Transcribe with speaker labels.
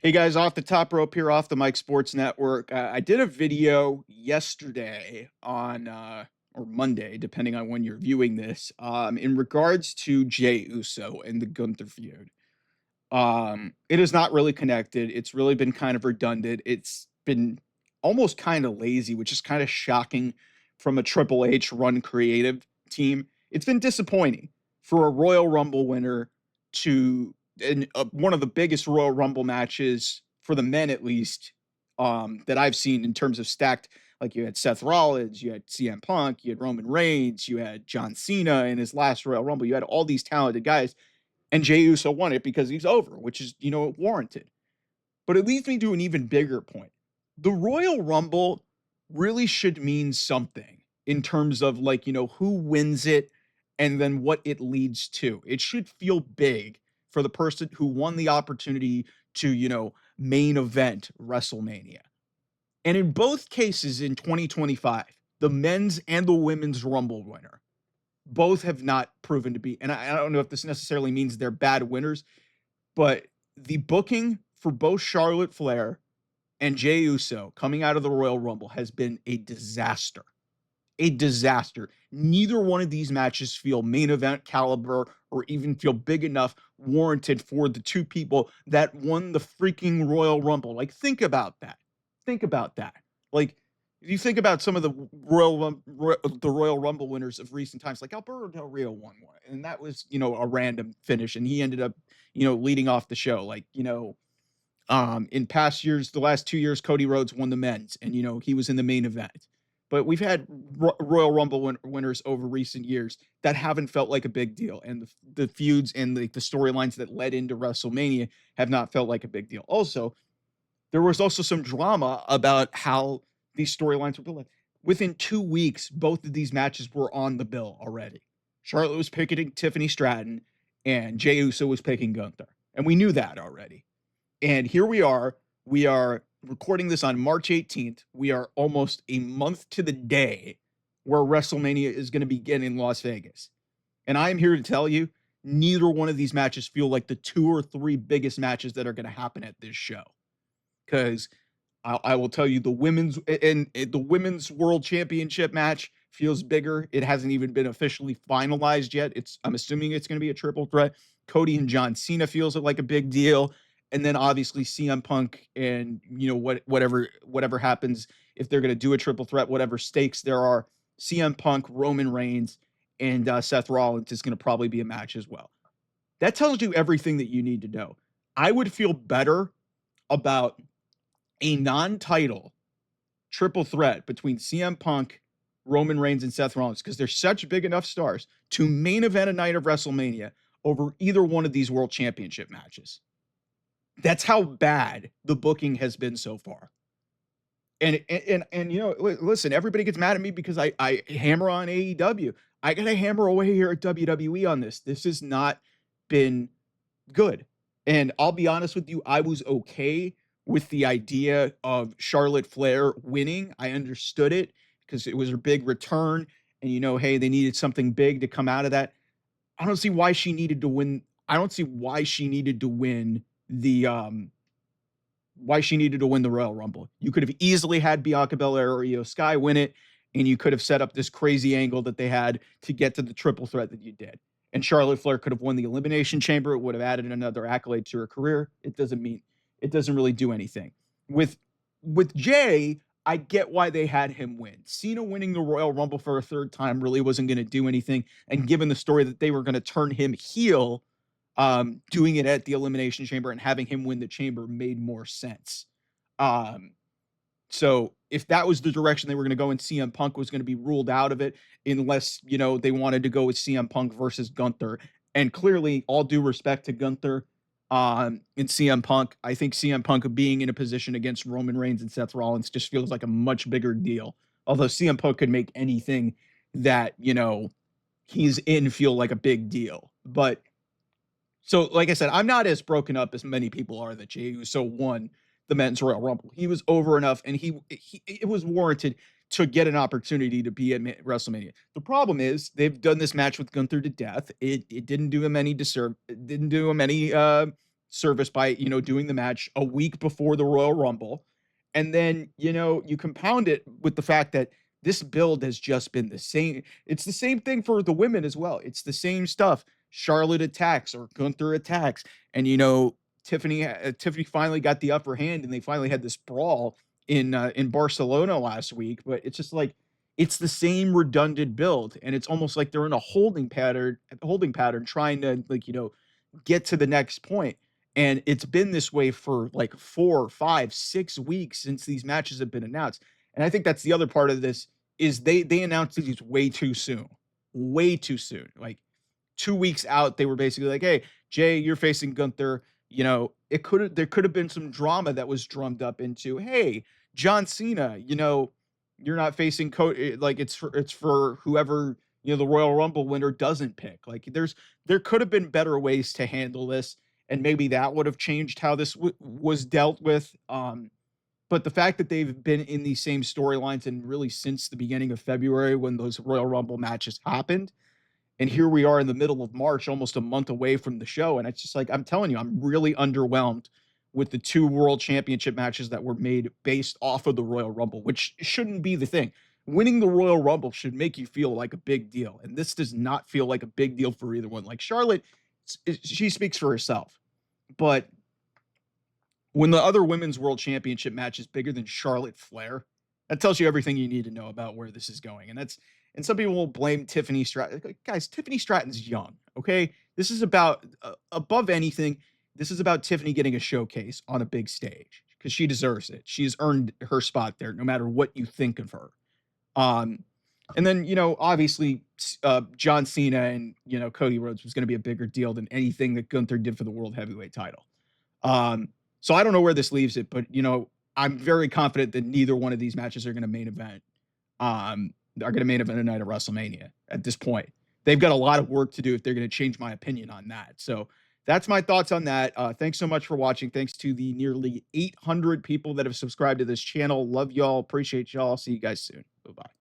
Speaker 1: Hey guys, off the top rope here, off the Mike Sports Network. I did a video yesterday on or Monday, depending on when you're viewing this, in regards to Jey Uso and the Gunther feud. It is not really connected. It's really been kind of redundant. It's been almost kind of lazy, which is kind of shocking from a Triple H run creative team. It's been disappointing for a Royal Rumble winner to one of the biggest Royal Rumble matches for the men, at least, that I've seen in terms of stacked. Like you had Seth Rollins, you had CM Punk, you had Roman Reigns, you had John Cena in his last Royal Rumble. You had all these talented guys, and Jey Uso won it because he's over, which is, warranted. But it leads me to an even bigger point. The Royal Rumble really should mean something in terms of, like, who wins it and then what it leads to. It should feel big for the person who won the opportunity to, main event WrestleMania. And in both cases in 2025, the men's and the women's Rumble winner both have not proven to be, and I don't know if this necessarily means they're bad winners, but the booking for both Charlotte Flair and Jey Uso coming out of the Royal Rumble has been a disaster. A disaster. Neither one of these matches feel main event caliber or even feel big enough warranted for the two people that won the freaking Royal Rumble. Like, think about that. Think about that. Like, you think about some of the Royal Rumble winners of recent times, like Alberto Del Rio won one, and that was, a random finish, and he ended up, leading off the show. Like, in past years, the last 2 years, Cody Rhodes won the men's, and he was in the main event. But we've had Royal Rumble winners over recent years that haven't felt like a big deal, and the feuds and the storylines that led into WrestleMania have not felt like a big deal. Also, there was also some drama about how these storylines were built. Within 2 weeks, both of these matches were on the bill already. Charlotte was picking Tiffany Stratton, and Jey Uso was picking Gunther, and we knew that already. And here we are. We are recording this on March 18th. We are almost a month to the day where WrestleMania is going to begin in Las Vegas. And I am here to tell you, neither one of these matches feel like the 2 or 3 biggest matches that are going to happen at this show. Because I will tell you, the women's world championship match feels bigger. It hasn't even been officially finalized yet. I'm assuming it's going to be a triple threat. Cody and John Cena feels like a big deal. And then obviously CM Punk and, whatever happens, if they're going to do a triple threat, whatever stakes there are, CM Punk, Roman Reigns, and Seth Rollins is going to probably be a match as well. That tells you everything that you need to know. I would feel better about a non-title triple threat between CM Punk, Roman Reigns, and Seth Rollins, because they're such big enough stars to main event a night of WrestleMania over either one of these world championship matches. That's how bad the booking has been so far. And listen, everybody gets mad at me because I hammer on AEW. I gotta hammer away here at WWE on this. This has not been good. And I'll be honest with you, I was okay with the idea of Charlotte Flair winning. I understood it because it was her big return. And, hey, they needed something big to come out of that. I don't see why she needed to win. I don't see why she needed to win the Royal Rumble. You could have easily had Bianca Belair or Io Sky win it, and you could have set up this crazy angle that they had to get to the triple threat that you did. And Charlotte Flair could have won the Elimination Chamber. It would have added another accolade to her career. It doesn't really do anything. With Jey, I get why they had him win. Cena winning the Royal Rumble for a third time really wasn't going to do anything. And given the story that they were going to turn him heel, doing it at the Elimination Chamber and having him win the chamber made more sense. So if that was the direction they were going to go and CM Punk was going to be ruled out of it, unless, they wanted to go with CM Punk versus Gunther. And clearly, all due respect to Gunther and CM Punk, I think CM Punk being in a position against Roman Reigns and Seth Rollins just feels like a much bigger deal. Although CM Punk could make anything that, he's in feel like a big deal. But so, like I said, I'm not as broken up as many people are that Jey Uso won the men's Royal Rumble. He was over enough, and it was warranted to get an opportunity to be at WrestleMania. The problem is they've done this match with Gunther to death. It didn't do him any service by, doing the match a week before the Royal Rumble. And then, you compound it with the fact that this build has just been the same. It's the same thing for the women as well. It's the same stuff. Charlotte attacks or Gunther attacks. And, Tiffany finally got the upper hand and they finally had this brawl in Barcelona last week. But it's just like, it's the same redundant build. And it's almost like they're in a holding pattern trying to, get to the next point. And it's been this way for like 4, 5, 6 weeks since these matches have been announced. And I think that's the other part of this is they announced these way too soon. Way too soon. Like 2 weeks out, they were basically like, "Hey, Jay, you're facing Gunther." There could have been some drama that was drummed up into, "Hey, John Cena, you're not facing like it's for whoever, the Royal Rumble winner doesn't pick." Like there could have been better ways to handle this, and maybe that would have changed how this was dealt with. But the fact that they've been in these same storylines and really since the beginning of February when those Royal Rumble matches happened, and here we are in the middle of March, almost a month away from the show. And it's just like, I'm telling you, I'm really underwhelmed with the two world championship matches that were made based off of the Royal Rumble, which shouldn't be the thing. Winning the Royal Rumble should make you feel like a big deal. And this does not feel like a big deal for either one. Like Charlotte, she speaks for herself. But when the other women's world championship match is bigger than Charlotte Flair, that tells you everything you need to know about where this is going. And some people will blame Tiffany Stratton. Like, guys, Tiffany Stratton's young. Okay, this is about above anything. This is about Tiffany getting a showcase on a big stage because she deserves it. She's earned her spot there, no matter what you think of her. Um, and then obviously, John Cena and Cody Rhodes was going to be a bigger deal than anything that Gunther did for the world heavyweight title. Um, so I don't know where this leaves it, but I'm very confident that neither one of these matches are going to main event. Are going to main event a night at WrestleMania at this point. They've got a lot of work to do if they're going to change my opinion on that. So that's my thoughts on that. Thanks so much for watching. Thanks to the nearly 800 people that have subscribed to this channel. Love y'all. Appreciate y'all. See you guys soon. Bye-bye.